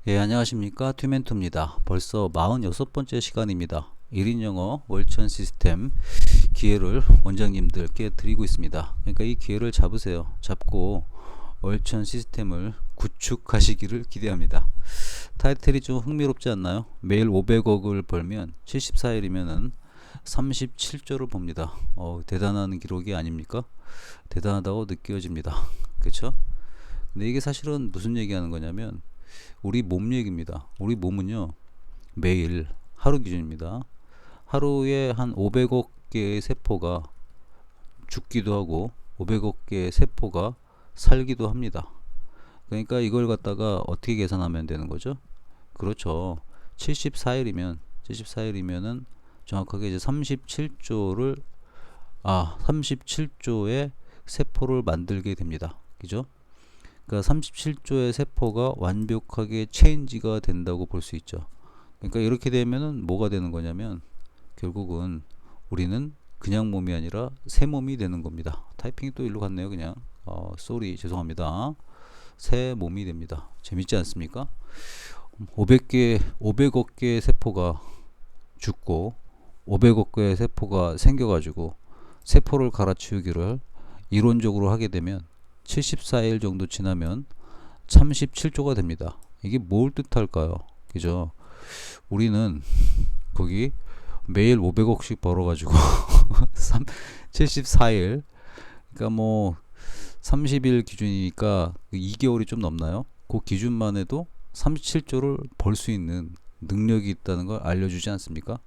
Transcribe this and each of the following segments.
예, 안녕하십니까. 튜멘토입니다. 벌써 46번째 시간입니다. 1인 영어 월천 시스템 기회를 원장님들께 드리고 있습니다. 그러니까 이 기회를 잡으세요. 잡고 월천 시스템을 구축하시기를 기대합니다. 타이틀이 좀 흥미롭지 않나요? 매일 500억을 벌면 74일이면은 37조를 봅니다. 대단한 기록이 아닙니까? 대단하다고 느껴집니다. 그렇죠? 근데 이게 사실은 무슨 얘기하는 거냐면 우리 몸 얘기입니다. 우리 몸은요, 매일 하루 기준입니다. 하루에 한 500억 개의 세포가 죽기도 하고 500억 개의 세포가 살기도 합니다. 그러니까 이걸 갖다가 어떻게 계산하면 되는 거죠? 그렇죠. 74일이면은 정확하게 이제 37조의 세포를 만들게 됩니다. 그죠? 그러니까 37조의 세포가 완벽하게 체인지가 된다고 볼 수 있죠. 그러니까 이렇게 되면은 뭐가 되는 거냐면 결국은 우리는 그냥 몸이 아니라 새 몸이 되는 겁니다. 타이핑이 또 일로 갔네요. 그냥 쏘리 죄송합니다. 새 몸이 됩니다. 재밌지 않습니까? 500억 개의 세포가 죽고 500억 개의 세포가 생겨가지고 세포를 갈아치우기를 이론적으로 하게 되면 74일 정도 지나면 37조가 됩니다. 이게 뭘 뜻할까요? 그죠? 우리는 거기 매일 500억씩 벌어가지고 74일 그러니까 뭐 30일 기준이니까 2개월이 좀 넘나요? 그 기준만 해도 37조를 벌 수 있는 능력이 있다는 걸 알려주지 않습니까?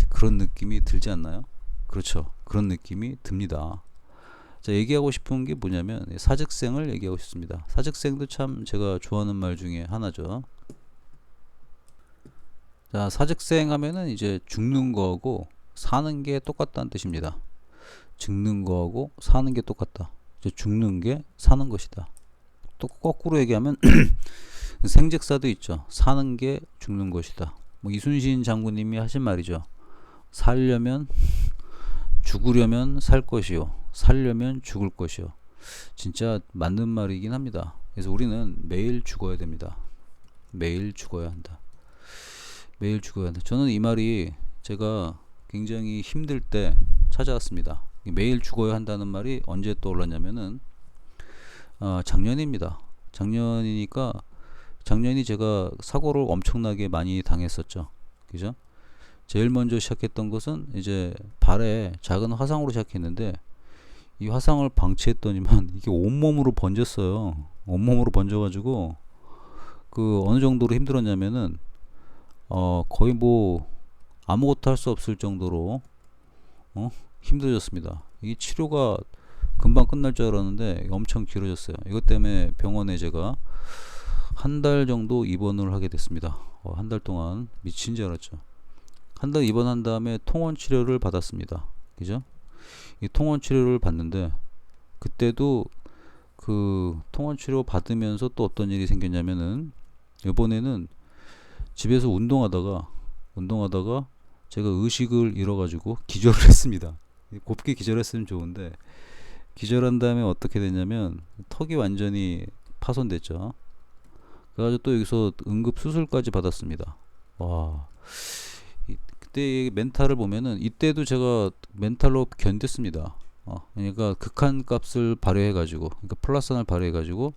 그런 느낌이 들지 않나요? 그렇죠. 그런 느낌이 듭니다. 자, 얘기하고 싶은 게 뭐냐면 사직생을 얘기하고 싶습니다. 사직생도 참 제가 좋아하는 말 중에 하나죠. 자, 사직생 하면은 이제 죽는 거하고 사는 게 똑같다는 뜻입니다. 죽는 거하고 사는 게 똑같다. 이제 죽는 게 사는 것이다. 또 거꾸로 얘기하면 생직사도 있죠. 사는 게 죽는 것이다. 뭐 이순신 장군님이 하신 말이죠. 죽으려면 살 것이요. 살려면 죽을 것이요. 진짜 맞는 말이긴 합니다. 그래서 우리는 매일 죽어야 됩니다. 매일 죽어야 한다. 매일 죽어야 한다. 저는 이 말이 제가 굉장히 힘들 때 찾아왔습니다. 매일 죽어야 한다는 말이 언제 떠올랐냐면은 작년입니다. 작년이 제가 사고를 엄청나게 많이 당했었죠. 그죠? 제일 먼저 시작했던 것은 이제 발에 작은 화상으로 시작했는데 이 화상을 방치했더니만 이게 온몸으로 번졌어요. 온몸으로 번져가지고 그 어느 정도로 힘들었냐면은 거의 뭐 아무것도 할 수 없을 정도로 힘들어졌습니다. 이 치료가 금방 끝날 줄 알았는데 엄청 길어졌어요. 이것 때문에 병원에 제가 한 달 정도 입원을 하게 됐습니다. 한 달 동안 미친 줄 알았죠. 한 달 입원한 다음에 통원 치료를 받았습니다. 그죠? 이 통원 치료를 받는데 그때도 그 통원 치료 받으면서 또 어떤 일이 생겼냐면은 이번에는 집에서 운동하다가 제가 의식을 잃어가지고 기절을 했습니다. 곱게 기절했으면 좋은데 기절한 다음에 어떻게 됐냐면 턱이 완전히 파손됐죠. 그래가지고 또 여기서 응급 수술까지 받았습니다. 와, 그때 멘탈을 보면은 이때도 제가 멘탈로 견뎠습니다. 그러니까 극한 값을 발휘해가지고, 그러니까 플러스를 발휘해가지고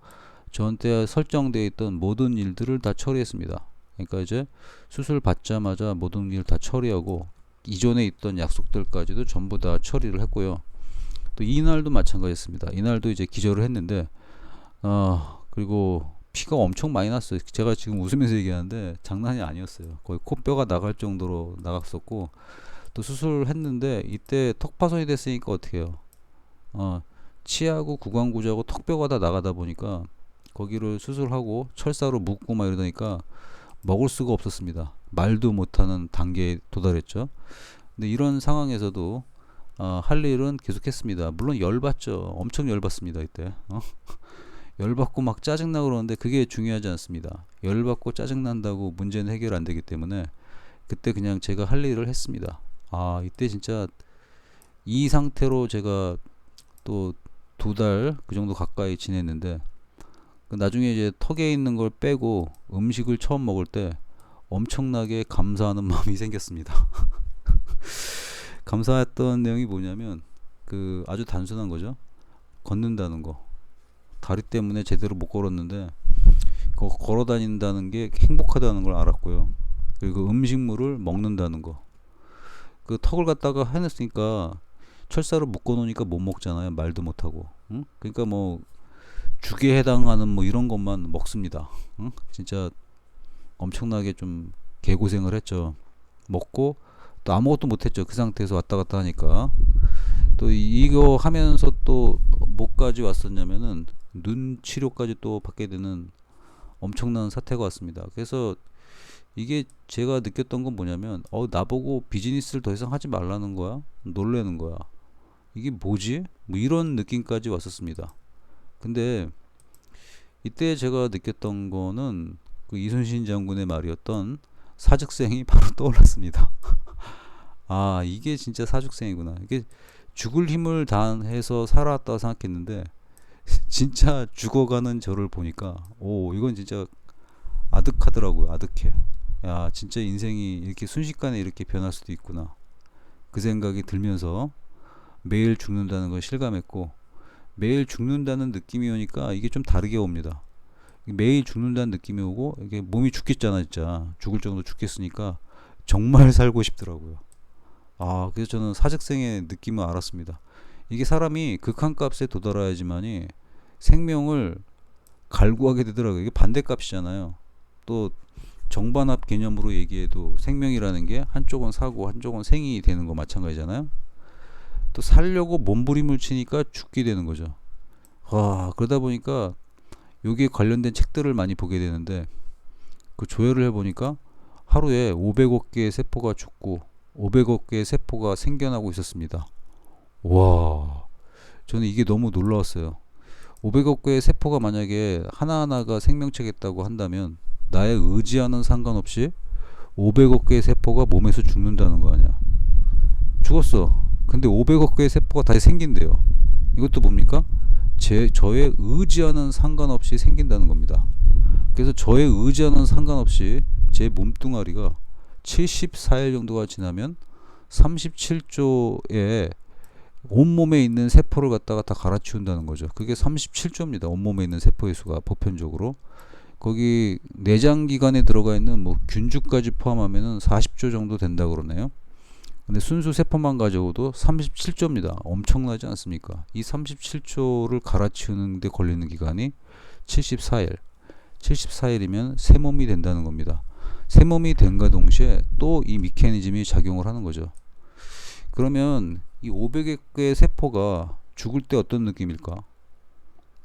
저한테 설정되어 있던 모든 일들을 다 처리했습니다. 그러니까 이제 수술 받자마자 모든 일 다 처리하고 이전에 있던 약속들까지도 전부 다 처리를 했고요. 또 이날도 마찬가지였습니다. 이날도 이제 기절을 했는데 그리고 피가 엄청 많이 났어요. 제가 지금 웃으면서 얘기하는데 장난이 아니었어요. 거의 코뼈가 나갈 정도로 나갔었고 또 수술을 했는데 이때 턱 파손이 됐으니까 어떻게 해요? 치아하고 구강구조하고 턱뼈가 다 나가다 보니까 거기를 수술하고 철사로 묶고 막 이러니까 먹을 수가 없었습니다. 말도 못하는 단계에 도달했죠. 근데 이런 상황에서도 할 일은 계속했습니다. 물론 열받죠. 엄청 열받습니다. 이때 열받고 막 짜증나고 그러는데 그게 중요하지 않습니다. 열받고 짜증난다고 문제는 해결 안 되기 때문에 그때 그냥 제가 할 일을 했습니다. 이때 진짜 이 상태로 제가 또 2달 그 정도 가까이 지냈는데 나중에 이제 턱에 있는 걸 빼고 음식을 처음 먹을 때 엄청나게 감사하는 마음이 생겼습니다. 감사했던 내용이 뭐냐면 아주 단순한 거죠. 걷는다는 거. 다리 때문에 제대로 못 걸었는데 걸어 다닌다는 게 행복하다는 걸 알았고요. 그리고 음식물을 먹는다는 거. 턱을 갖다가 해냈으니까 철사로 묶어 놓으니까 못 먹잖아요. 말도 못 하고. 응? 그러니까 뭐 죽에 해당하는 뭐 이런 것만 먹습니다. 응? 진짜 엄청나게 좀 개고생을 했죠. 먹고 또 아무것도 못 했죠. 그 상태에서 왔다 갔다 하니까. 또 이거 하면서 또 뭐까지 왔었냐면은 눈 치료까지 또 받게 되는 엄청난 사태가 왔습니다. 그래서 이게 제가 느꼈던 건 뭐냐면 나보고 비즈니스를 더 이상 하지 말라는 거야? 놀래는 거야. 이게 뭐지? 뭐 이런 느낌까지 왔었습니다. 근데 이때 제가 느꼈던 거는 이순신 장군의 말이었던 사직생이 바로 떠올랐습니다. 아, 이게 진짜 사직생이구나. 이게 죽을 힘을 다해서 살아왔다 생각했는데 진짜 죽어가는 저를 보니까 이건 진짜 아득하더라고요. 아득해. 야, 진짜 인생이 이렇게 순식간에 이렇게 변할 수도 있구나. 그 생각이 들면서 매일 죽는다는 걸 실감했고, 매일 죽는다는 느낌이 오니까 이게 좀 다르게 옵니다. 매일 죽는다는 느낌이 오고 이게 몸이 죽겠잖아. 진짜 죽을 정도 죽겠으니까 정말 살고 싶더라고요. 그래서 저는 사직생의 느낌을 알았습니다. 이게 사람이 극한값에 도달해야지만이 생명을 갈구하게 되더라고요. 이게 반대값이잖아요. 또 정반합 개념으로 얘기해도 생명이라는 게 한쪽은 사고 한쪽은 생이 되는 거 마찬가지잖아요. 또 살려고 몸부림을 치니까 죽게 되는 거죠. 그러다 보니까 여기에 관련된 책들을 많이 보게 되는데 조회를 해보니까 하루에 500억 개의 세포가 죽고 500억 개의 세포가 생겨나고 있었습니다. 와, 저는 이게 너무 놀라웠어요. 500억 개의 세포가 만약에 하나하나가 생명체겠다고 한다면 나의 의지와는 상관없이 500억 개의 세포가 몸에서 죽는다는 거 아니야. 죽었어. 근데 500억 개의 세포가 다시 생긴대요. 이것도 뭡니까? 저의 의지와는 상관없이 생긴다는 겁니다. 그래서 저의 의지와는 상관없이 제 몸뚱아리가 74일 정도가 지나면 37조의 온몸에 있는 세포를 갖다가 다 갈아치운다는 거죠. 그게 37조입니다. 온몸에 있는 세포의 수가 보편적으로. 거기 내장기관에 들어가 있는 뭐 균주까지 포함하면은 40조 정도 된다 그러네요. 근데 순수 세포만 가져오도 37조입니다. 엄청나지 않습니까? 이 37조를 갈아치우는 데 걸리는 기간이 74일. 74일이면 새 몸이 된다는 겁니다. 새 몸이 된과 동시에 또 이 미케니즘이 작용을 하는 거죠. 그러면 이 500여 개의 세포가 죽을 때 어떤 느낌일까?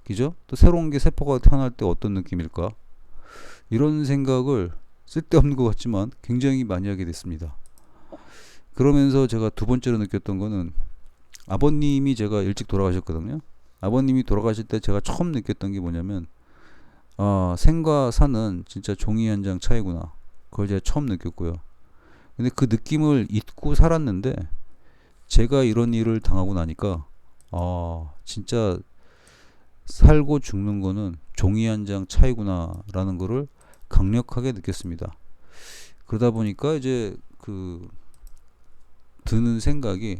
그죠? 또 새로운 게 세포가 태어날 때 어떤 느낌일까? 이런 생각을 쓸데없는 것 같지만 굉장히 많이 하게 됐습니다. 그러면서 제가 두 번째로 느꼈던 거는 아버님이 제가 일찍 돌아가셨거든요. 아버님이 돌아가실 때 제가 처음 느꼈던 게 뭐냐면 생과 사는 진짜 종이 한 장 차이구나. 그걸 제가 처음 느꼈고요. 근데 그 느낌을 잊고 살았는데 제가 이런 일을 당하고 나니까 진짜 살고 죽는 거는 종이 한 장 차이구나 라는 거를 강력하게 느꼈습니다. 그러다 보니까 이제 드는 생각이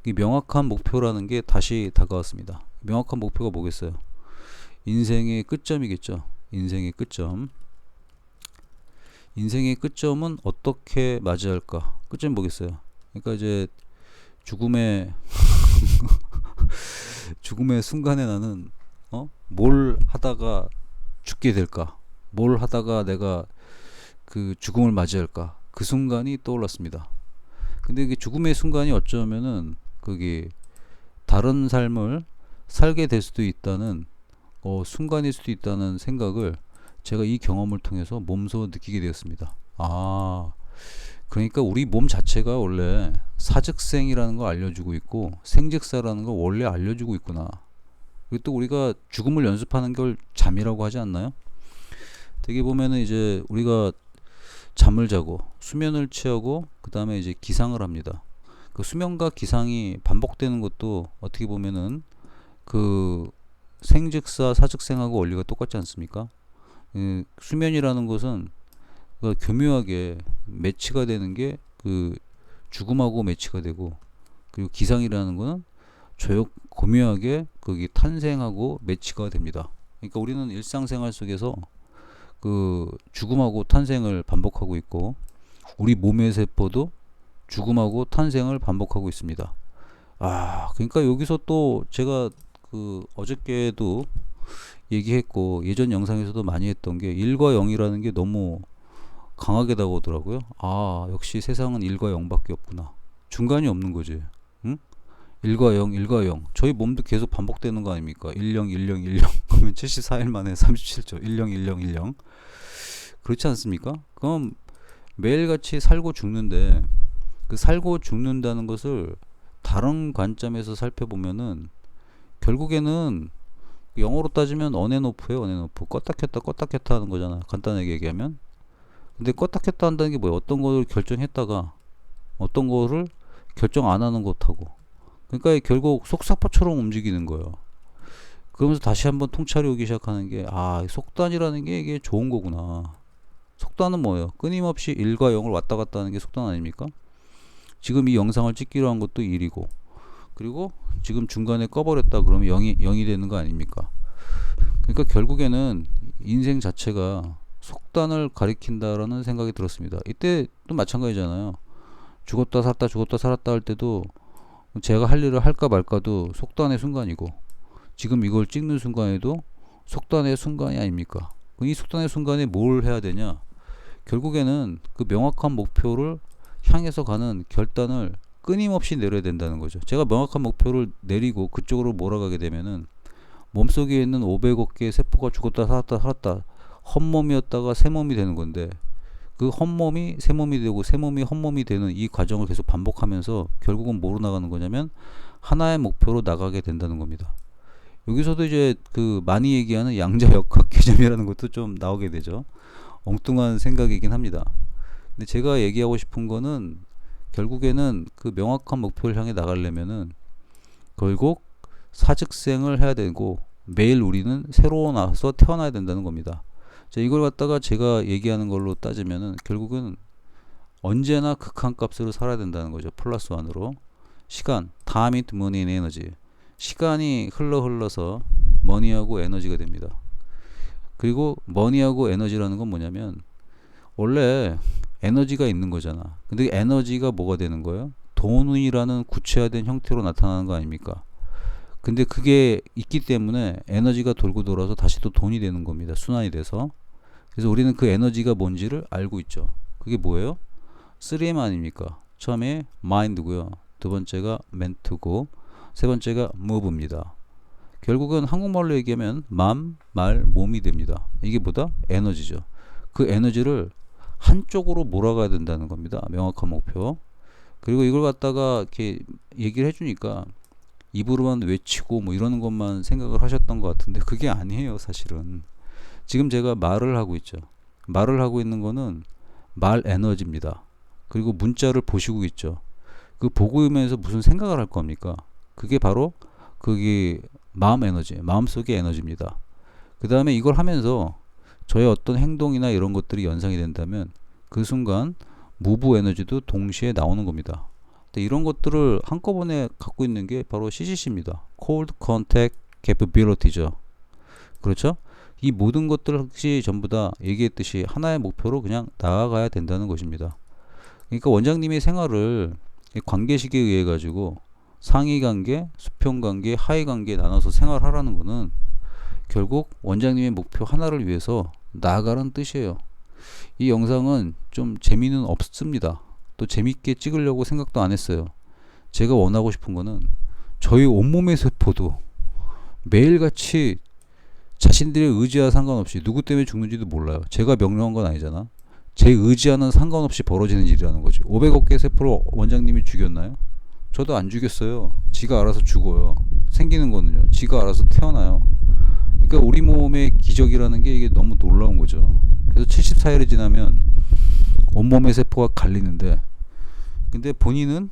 명확한 목표라는 게 다시 다가왔습니다. 명확한 목표가 뭐겠어요? 인생의 끝점이겠죠. 인생의 끝점. 인생의 끝점은 어떻게 맞이할까? 끝점이 뭐겠어요? 그러니까 이제 죽음의 순간에 나는 뭘 하다가 죽게 될까? 뭘 하다가 내가 그 죽음을 맞이할까? 그 순간이 떠올랐습니다. 근데 이게 죽음의 순간이 어쩌면은 그게 다른 삶을 살게 될 수도 있다는 순간일 수도 있다는 생각을 제가 이 경험을 통해서 몸소 느끼게 되었습니다. 그러니까 우리 몸 자체가 원래 사즉생이라는 걸 알려주고 있고 생즉사라는 걸 원래 알려주고 있구나. 그리고 또 우리가 죽음을 연습하는 걸 잠이라고 하지 않나요? 되게 보면은 이제 우리가 잠을 자고 수면을 취하고 그 다음에 이제 기상을 합니다. 그 수면과 기상이 반복되는 것도 어떻게 보면은 그 생즉사 사즉생하고 원리가 똑같지 않습니까? 수면이라는 것은 그 교묘하게 매치가 되는 게 그 죽음하고 매치가 되고, 그리고 기상이라는 거는 고묘하게 거기 탄생하고 매치가 됩니다. 그러니까 우리는 일상생활 속에서 그 죽음하고 탄생을 반복하고 있고, 우리 몸의 세포도 죽음하고 탄생을 반복하고 있습니다. 그러니까 여기서 또 제가 그 어저께도 얘기했고 예전 영상에서도 많이 했던 게 1과 0이라는 게 너무 강하게 다가오더라고요. 역시 세상은 1과 0밖에 없구나. 중간이 없는 거지. 응? 1과 0, 1과 0. 저희 몸도 계속 반복되는 거 아닙니까? 10, 10, 10. 그러면 74일 만에 37조. 10, 10, 10. 그렇지 않습니까? 그럼 매일같이 살고 죽는데, 그 살고 죽는다는 것을 다른 관점에서 살펴보면은 결국에는 영어로 따지면 언앤오프예요. 언앤오프. 껐다 켰다 껐다 켰다 하는 거잖아, 간단하게 얘기하면. 근데 껐다 켰다 한다는 게 뭐야? 어떤 거를 결정했다가 어떤 거를 결정 안 하는 것하고, 그러니까 결국 속사포처럼 움직이는 거예요. 그러면서 다시 한번 통찰이 오기 시작하는 게, 속단이라는 게 이게 좋은 거구나. 속단은 뭐예요? 끊임없이 1과 0을 왔다 갔다 하는 게 속단 아닙니까? 지금 이 영상을 찍기로 한 것도 1이고, 그리고 지금 중간에 꺼버렸다 그러면 0이 되는 거 아닙니까? 그러니까 결국에는 인생 자체가 속단을 가리킨다라는 생각이 들었습니다. 이때 또 마찬가지잖아요. 죽었다 살았다 할 때도 제가 할 일을 할까 말까도 속단의 순간이고, 지금 이걸 찍는 순간에도 속단의 순간이 아닙니까? 이 속단의 순간에 뭘 해야 되냐? 결국에는 그 명확한 목표를 향해서 가는 결단을 끊임없이 내려야 된다는 거죠. 제가 명확한 목표를 내리고 그쪽으로 몰아가게 되면은 몸속에 있는 500억 개의 세포가 죽었다 살았다 헛몸이었다가 새몸이 되는 건데, 그 헛몸이 새몸이 되고 새몸이 헛몸이 되는 이 과정을 계속 반복하면서 결국은 뭐로 나가는 거냐면 하나의 목표로 나가게 된다는 겁니다. 여기서도 이제 그 많이 얘기하는 양자역학 개념이라는 것도 좀 나오게 되죠. 엉뚱한 생각이긴 합니다. 근데 제가 얘기하고 싶은 거는 결국에는 그 명확한 목표를 향해 나가려면은 결국 사즉생을 해야 되고, 매일 우리는 새로 나서 태어나야 된다는 겁니다. 자, 이걸 갖다가 제가 얘기하는 걸로 따지면은 결국은 언제나 극한값으로 살아야 된다는 거죠. 플러스 원으로. 시간, time is money and energy. 시간이 흘러서 머니하고 에너지가 됩니다. 그리고 머니하고 에너지라는 건 뭐냐면 원래 에너지가 있는 거잖아. 근데 에너지가 뭐가 되는 거예요? 돈이라는 구체화된 형태로 나타나는 거 아닙니까? 근데 그게 있기 때문에 에너지가 돌고 돌아서 다시 또 돈이 되는 겁니다. 순환이 돼서. 그래서 우리는 그 에너지가 뭔지를 알고 있죠. 그게 뭐예요? 3M 아닙니까? 처음에 mind고요. 두 번째가 mental고, 세 번째가 move입니다. 결국은 한국말로 얘기하면 맘, 말, 몸이 됩니다. 이게 뭐다? 에너지죠. 그 에너지를 한쪽으로 몰아가야 된다는 겁니다. 명확한 목표. 그리고 이걸 갖다가 이렇게 얘기를 해주니까 입으로만 외치고 뭐 이러는 것만 생각을 하셨던 것 같은데 그게 아니에요, 사실은. 지금 제가 말을 하고 있죠. 말을 하고 있는 거는 말 에너지입니다. 그리고 문자를 보시고 있죠. 그 보고 있면서 무슨 생각을 할 겁니까? 그게 바로 그게 마음 에너지, 마음속의 에너지입니다. 그 다음에 이걸 하면서 저의 어떤 행동이나 이런 것들이 연상이 된다면 그 순간 무브 에너지도 동시에 나오는 겁니다. 이런 것들을 한꺼번에 갖고 있는 게 바로 CCC입니다. Cold Contact Capability죠. 그렇죠? 이 모든 것들 혹시 전부 다 얘기했듯이 하나의 목표로 그냥 나아가야 된다는 것입니다. 그러니까 원장님의 생활을 관계식에 의해 가지고 상위 관계, 수평 관계, 하위 관계에 나눠서 생활하라는 거는 결국 원장님의 목표 하나를 위해서 나아가라는 뜻이에요. 이 영상은 좀 재미는 없습니다. 또 재밌게 찍으려고 생각도 안 했어요. 제가 원하고 싶은 거는 저희 온몸의 세포도 매일같이 자신들의 의지와 상관없이 누구 때문에 죽는지도 몰라요. 제가 명령한 건 아니잖아. 제 의지와는 상관없이 벌어지는 일이라는 거지. 500억 개의 세포를 원장님이 죽였나요? 저도 안 죽였어요. 지가 알아서 죽어요. 생기는 거는요. 지가 알아서 태어나요. 그러니까 우리 몸의 기적이라는 게 이게 너무 놀라운 거죠. 그래서 74일이 지나면 온몸의 세포가 갈리는데, 근데 본인은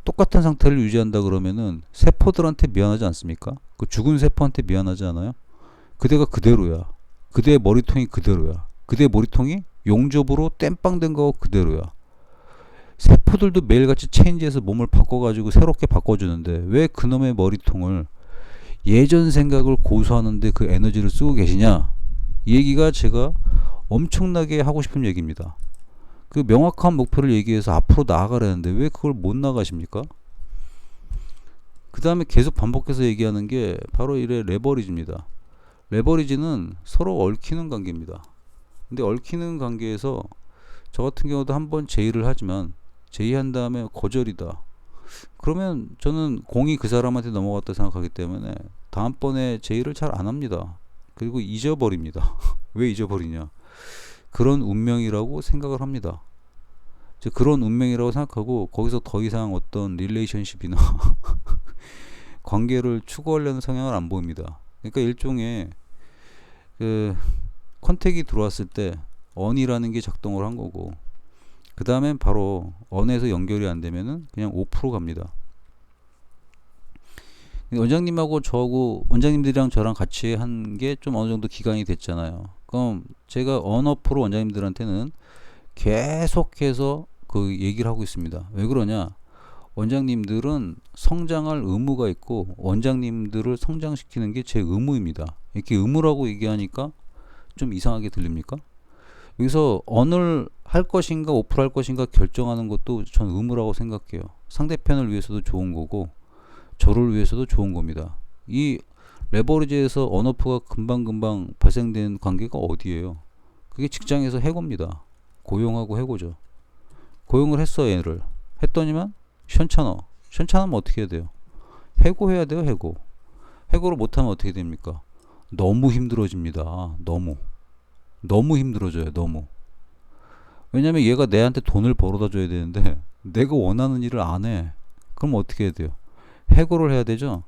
똑같은 상태를 유지한다 그러면은 세포들한테 미안하지 않습니까? 그 죽은 세포한테 미안하지 않아요? 그대가 그대로야. 그대의 머리통이 그대로야. 그대의 머리통이 용접으로 땜빵된 거 그대로야. 세포들도 매일같이 체인지해서 몸을 바꿔가지고 새롭게 바꿔주는데 왜 그놈의 머리통을 예전 생각을 고수하는데 그 에너지를 쓰고 계시냐? 이 얘기가 제가 엄청나게 하고 싶은 얘기입니다. 그 명확한 목표를 얘기해서 앞으로 나아가라는데 왜 그걸 못 나가십니까? 그 다음에 계속 반복해서 얘기하는 게 바로 이래 레버리지입니다. 레버리지는 서로 얽히는 관계입니다. 근데 얽히는 관계에서 저 같은 경우도 한번 제의를 하지만 제의한 다음에 거절이다. 그러면 저는 공이 그 사람한테 넘어갔다 생각하기 때문에 다음번에 제의를 잘 안 합니다. 그리고 잊어버립니다. 왜 잊어버리냐? 그런 운명이라고 생각을 합니다. 그런 운명이라고 생각하고 거기서 더 이상 어떤 릴레이션십이나 관계를 추구하려는 성향을 안 보입니다. 그러니까 일종의 그 컨택이 들어왔을 때 on이라는 게 작동을 한 거고 그 다음엔 바로 on에서 연결이 안 되면은 그냥 오프로 갑니다. 원장님하고 저하고 원장님들이랑 저랑 같이 한 게 좀 어느 정도 기간이 됐잖아요. 그럼 제가 언어프로 원장님들한테는 계속해서 그 얘기를 하고 있습니다. 왜 그러냐? 원장님들은 성장할 의무가 있고 원장님들을 성장시키는 게 제 의무입니다. 이렇게 의무라고 얘기하니까 좀 이상하게 들립니까? 여기서 on을 할 것인가 오프를 할 것인가 결정하는 것도 전 의무라고 생각해요. 상대편을 위해서도 좋은 거고 저를 위해서도 좋은 겁니다. 이 레버리지에서 언오프가 금방금방 발생된 관계가 어디예요? 그게 직장에서 해고입니다. 고용하고 해고죠. 고용을 했어 얘를. 했더니만 현찮아. 현찮으면 어떻게 해야 돼요? 해고해야 돼요. 해고. 해고를 못하면 어떻게 됩니까? 너무 힘들어집니다. 너무 힘들어져요. 너무. 왜냐면 얘가 내한테 돈을 벌어다 줘야 되는데 내가 원하는 일을 안 해. 그럼 어떻게 해야 돼요? 해고를 해야 되죠.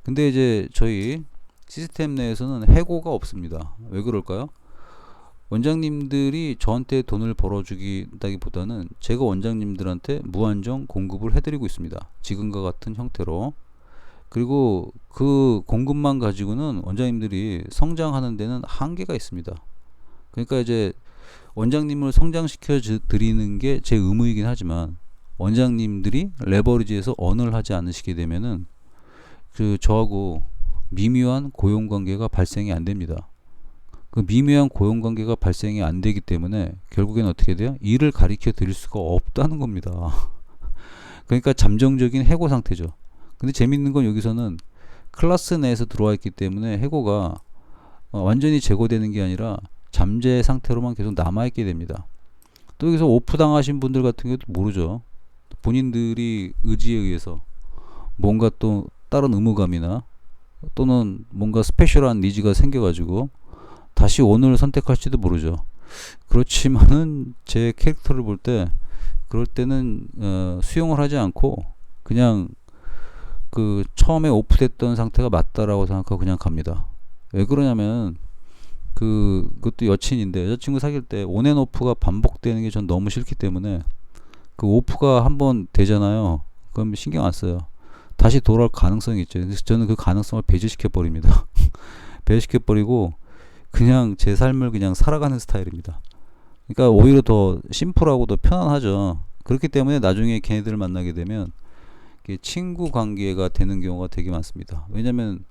근데 이제 저희 시스템 내에서는 해고가 없습니다. 왜 그럴까요? 원장님들이 저한테 돈을 벌어주기보다는 제가 원장님들한테 무한정 공급을 해드리고 있습니다. 지금과 같은 형태로. 그리고 그 공급만 가지고는 원장님들이 성장하는 데는 한계가 있습니다. 그러니까 이제 원장님을 성장시켜 드리는 게 제 의무이긴 하지만 원장님들이 레버리지에서 언을 하지 않으시게 되면은 그 저하고 미묘한 고용관계가 발생이 안 됩니다. 그 미묘한 고용관계가 발생이 안 되기 때문에 결국엔 어떻게 돼요? 일을 가르쳐 드릴 수가 없다는 겁니다. 그러니까 잠정적인 해고 상태죠. 근데 재밌는 건 여기서는 클래스 내에서 들어와 있기 때문에 해고가 완전히 제거되는 게 아니라 잠재 상태로만 계속 남아있게 됩니다. 또 여기서 오프 당하신 분들 같은 경우도 모르죠. 본인들이 의지에 의해서 뭔가 또 다른 의무감이나 또는 뭔가 스페셜한 니즈가 생겨가지고 다시 on을 선택할지도 모르죠. 그렇지만은 제 캐릭터를 볼 때 그럴 때는 수용을 하지 않고 그냥 그 처음에 오프됐던 상태가 맞다라고 생각하고 그냥 갑니다. 왜 그러냐면 그것도 여친인데 여자친구 사귈 때 온앤오프가 반복되는 게 전 너무 싫기 때문에 그 오프가 한번 되잖아요. 그럼 신경 안 써요. 다시 돌아올 가능성이 있죠. 그래서 저는 그 가능성을 배제시켜 버립니다. 배제시켜 버리고 그냥 제 삶을 그냥 살아가는 스타일입니다. 그러니까 오히려 더 심플하고 더 편안하죠. 그렇기 때문에 나중에 걔네들을 만나게 되면 친구 관계가 되는 경우가 되게 많습니다. 왜냐면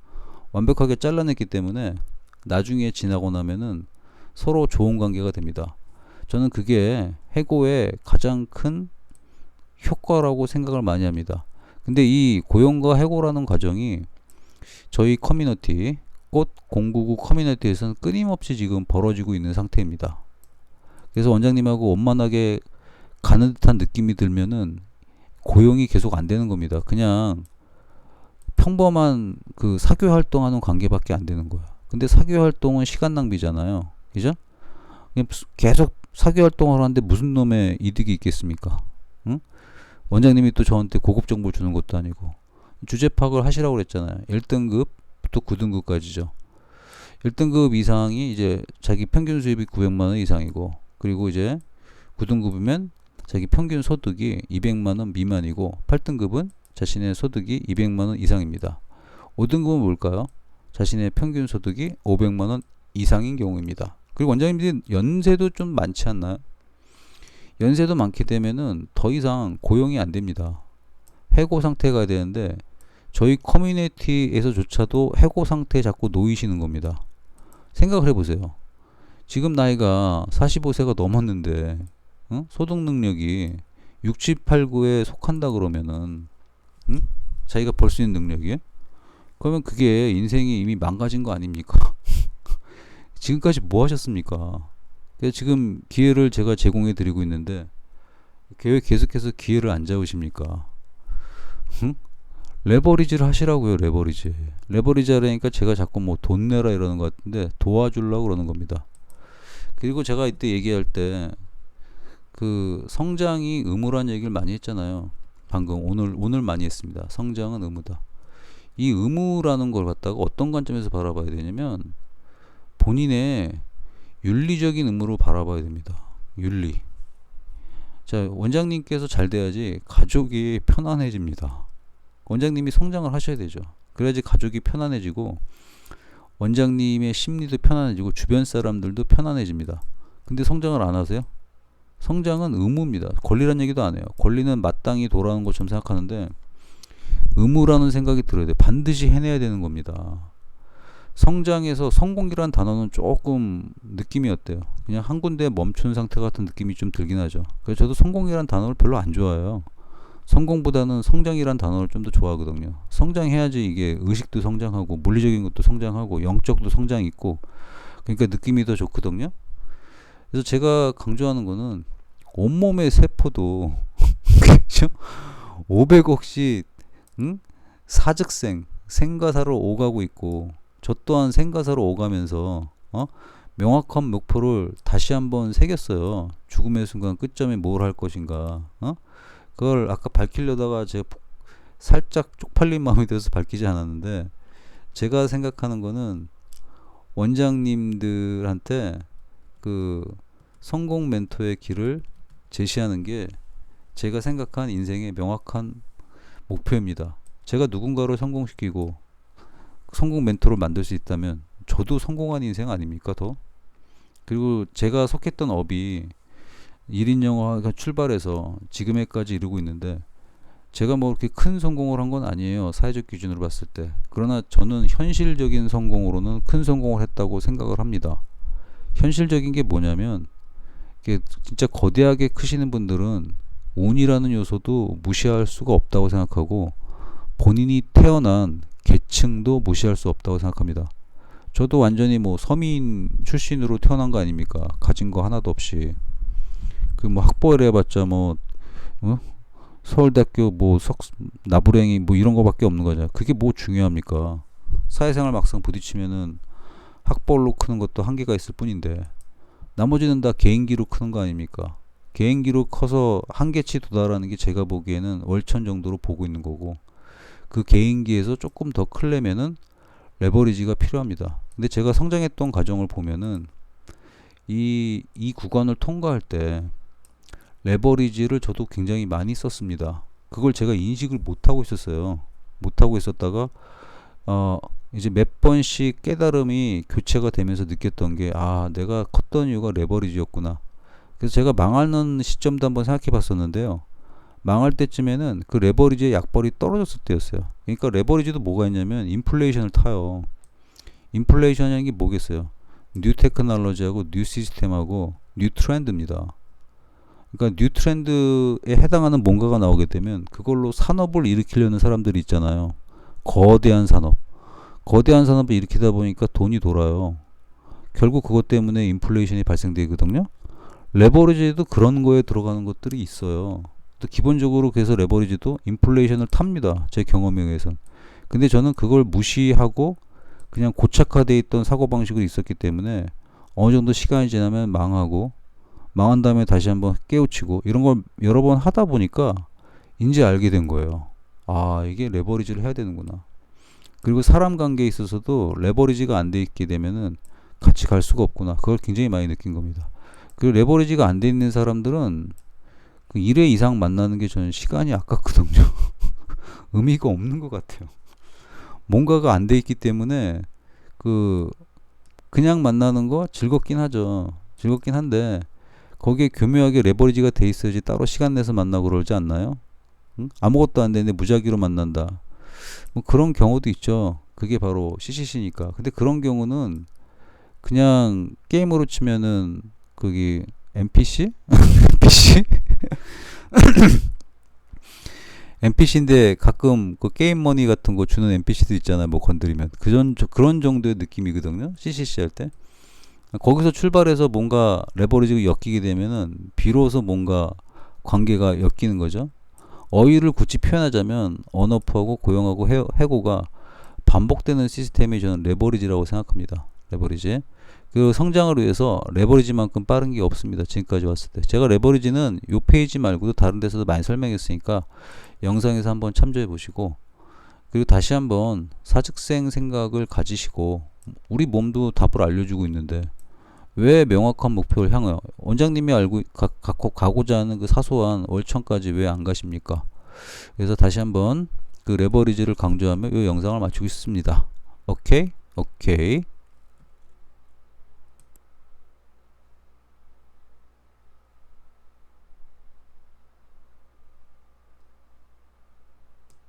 완벽하게 잘라냈기 때문에 나중에 지나고 나면은 서로 좋은 관계가 됩니다. 저는 그게 해고의 가장 큰 효과라고 생각을 많이 합니다. 근데 이 고용과 해고라는 과정이 저희 커뮤니티 꽃 099 커뮤니티에서는 끊임없이 지금 벌어지고 있는 상태입니다. 그래서 원장님하고 원만하게 가는 듯한 느낌이 들면은 고용이 계속 안 되는 겁니다. 그냥 평범한 그 사교 활동하는 관계밖에 안 되는 거야. 근데 사교 활동은 시간 낭비잖아요. 그죠? 계속 사교 활동을 하는데 무슨 놈의 이득이 있겠습니까? 응? 원장님이 또 저한테 고급 정보를 주는 것도 아니고 주제 파악을 하시라고 그랬잖아요. 1등급부터 9등급까지죠. 1등급 이상이 이제 자기 평균 수입이 900만 원 이상이고 그리고 이제 9등급이면 자기 평균 소득이 200만원 미만이고 8등급은 자신의 소득이 200만원 이상입니다. 5등급은 뭘까요? 자신의 평균 소득이 500만원 이상인 경우입니다. 그리고 원장님들이 연세도 좀 많지 않나요? 연세도 많게 되면은 더 이상 고용이 안 됩니다. 해고 상태가 가야 되는데 저희 커뮤니티에서조차도 해고 상태에 자꾸 놓이시는 겁니다. 생각을 해보세요. 지금 나이가 45세가 넘었는데 소득 능력이 60, 89에 속한다 그러면은 자기가 벌 수 있는 능력이 그러면 그게 인생이 이미 망가진 거 아닙니까? 지금까지 뭐 하셨습니까? 그래서 지금 기회를 제가 제공해 드리고 있는데 왜 계속해서 기회를 안 잡으십니까? 레버리지를 하시라고요. 레버리지 하려니까 제가 자꾸 뭐 돈 내라 이러는 것 같은데 도와주려고 그러는 겁니다. 그리고 제가 이때 얘기할 때 그 성장이 의무란 얘기를 많이 했잖아요. 방금 오늘 많이 했습니다. 성장은 의무다. 이 의무라는 걸 갖다가 어떤 관점에서 바라봐야 되냐면 본인의 윤리적인 의무로 바라봐야 됩니다. 윤리. 자, 원장님께서 잘 돼야지 가족이 편안해집니다. 원장님이 성장을 하셔야 되죠. 그래야지 가족이 편안해지고 원장님의 심리도 편안해지고 주변 사람들도 편안해집니다. 근데 성장을 안 하세요? 성장은 의무입니다. 권리란 얘기도 안 해요. 권리는 마땅히 돌아오는 것처럼 생각하는데 의무라는 생각이 들어야 돼요. 반드시 해내야 되는 겁니다. 성장에서 성공이란 단어는 조금 느낌이 어때요? 그냥 한 군데 멈춘 상태 같은 느낌이 좀 들긴 하죠. 그래서 저도 성공이란 단어를 별로 안 좋아해요. 성공보다는 성장이란 단어를 좀 더 좋아하거든요. 성장해야지 이게 의식도 성장하고 물리적인 것도 성장하고 영적도 성장이 있고 그러니까 느낌이 더 좋거든요. 그래서 제가 강조하는 거는 온몸의 세포도 500억씩 사즉생 생가사로 오가고 있고 저 또한 생가사로 오가면서 명확한 목표를 다시 한번 새겼어요. 죽음의 순간 끝점에 뭘 할 것인가. 그걸 아까 밝히려다가 제가 살짝 쪽팔린 마음이 들어서 밝히지 않았는데 제가 생각하는 거는 원장님들한테 그 성공 멘토의 길을 제시하는 게 제가 생각한 인생의 명확한 목표입니다. 제가 누군가를 성공시키고 성공 멘토를 만들 수 있다면 저도 성공한 인생 아닙니까 더? 그리고 제가 속했던 업이 1인 영화가 출발해서 지금에까지 이르고 있는데 제가 뭐 그렇게 큰 성공을 한 건 아니에요. 사회적 기준으로 봤을 때. 그러나 저는 현실적인 성공으로는 큰 성공을 했다고 생각을 합니다. 현실적인 게 뭐냐면 이게 진짜 거대하게 크시는 분들은 운이라는 요소도 무시할 수가 없다고 생각하고 본인이 태어난 계층도 무시할 수 없다고 생각합니다. 저도 완전히 뭐 서민 출신으로 태어난 거 아닙니까? 가진 거 하나도 없이. 그 뭐 학벌을 해봤자 뭐 서울대학교 뭐 나부랭이 뭐 이런 거밖에 없는 거잖아요. 그게 뭐 중요합니까? 사회생활 막상 부딪히면은 학벌로 크는 것도 한계가 있을 뿐인데 나머지는 다 개인기로 크는 거 아닙니까? 개인기로 커서 한계치 도달하는 게 제가 보기에는 월천 정도로 보고 있는 거고 그 개인기에서 조금 더 크려면은 레버리지가 필요합니다. 근데 제가 성장했던 과정을 보면은 이 구간을 통과할 때 레버리지를 저도 굉장히 많이 썼습니다. 그걸 제가 인식을 못하고 있었어요. 못하고 있었다가 이제 몇 번씩 깨달음이 교체가 되면서 느꼈던 게 내가 컸던 이유가 레버리지였구나. 그래서 제가 망하는 시점도 한번 생각해 봤었는데요. 망할 때쯤에는 그 레버리지의 약벌이 떨어졌을 때였어요. 그러니까 레버리지도 뭐가 있냐면 인플레이션을 타요. 인플레이션이라는 게 뭐겠어요? 뉴 테크놀로지하고 뉴 시스템하고 뉴 트렌드입니다. 그러니까 뉴 트렌드에 해당하는 뭔가가 나오게 되면 그걸로 산업을 일으키려는 사람들이 있잖아요. 거대한 산업을 일으키다 보니까 돈이 돌아요. 결국 그것 때문에 인플레이션이 발생되거든요. 레버리지도 그런 거에 들어가는 것들이 있어요. 또 기본적으로 그래서 레버리지도 인플레이션을 탑니다. 제 경험에 의해서는. 근데 저는 그걸 무시하고 그냥 고착화되어 있던 사고방식으로 있었기 때문에 어느 정도 시간이 지나면 망한 다음에 다시 한번 깨우치고 이런 걸 여러 번 하다 보니까 이제 알게 된 거예요. 이게 레버리지를 해야 되는구나. 그리고 사람 관계에 있어서도 레버리지가 안 돼 있게 되면은 같이 갈 수가 없구나. 그걸 굉장히 많이 느낀 겁니다. 그리고 레버리지가 안 돼 있는 사람들은 그 1회 이상 만나는 게 저는 시간이 아깝거든요. 의미가 없는 것 같아요. 뭔가가 안 돼 있기 때문에 그 그냥 만나는 거 즐겁긴 하죠. 즐겁긴 한데 거기에 교묘하게 레버리지가 돼 있어야지 따로 시간 내서 만나고 그러지 않나요? 응? 아무것도 안 되는데 무작위로 만난다. 뭐 그런 경우도 있죠. 그게 바로 CCC니까. 근데 그런 경우는 그냥 게임으로 치면은 거기 NPC? NPC? NPC인데 가끔 그 게임 머니 같은 거 주는 NPC도 있잖아요. 뭐 건드리면 그런 정도의 느낌이거든요. CCC 할 때. 거기서 출발해서 뭔가 레버리지가 엮이게 되면은 비로소 뭔가 관계가 엮이는 거죠. 어휘를 굳이 표현하자면 언어프하고 고용하고 해고가 반복되는 시스템이 저는 레버리지라고 생각합니다. 레버리지. 그 성장을 위해서 레버리지만큼 빠른 게 없습니다. 지금까지 왔을 때. 제가 레버리지는 요 페이지 말고도 다른 데서도 많이 설명했으니까 영상에서 한번 참조해 보시고, 그리고 다시 한번 사직생 생각을 가지시고, 우리 몸도 답을 알려주고 있는데 왜 명확한 목표를 향하여 원장님이 알고 가고자 하는 그 사소한 월천까지 왜 안 가십니까? 그래서 다시 한번 그 레버리지를 강조하며 이 영상을 마치고 있습니다. 오케이? 오케이.